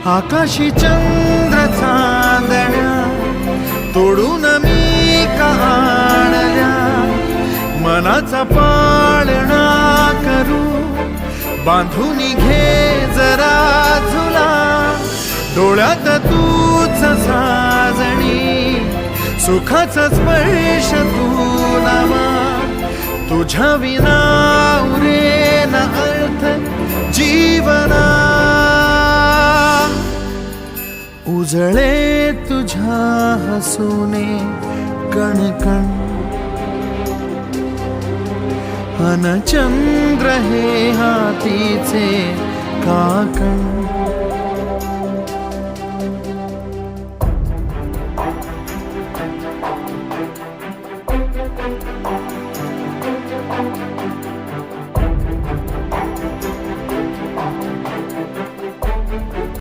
आकाशी चंद्र चांदण्या तोडून मी आणल्या, मनाचा पाळणा करू बांधून घे जरा झुला, डोळ्यात तूच साजणी सुखाचा स्पर्श तू नामा, तुझ्या विना उरेन अर्थ जीवना, उजळे तुझ्या हसूने कणकण, अन चंद्र हे हातीचे काकण.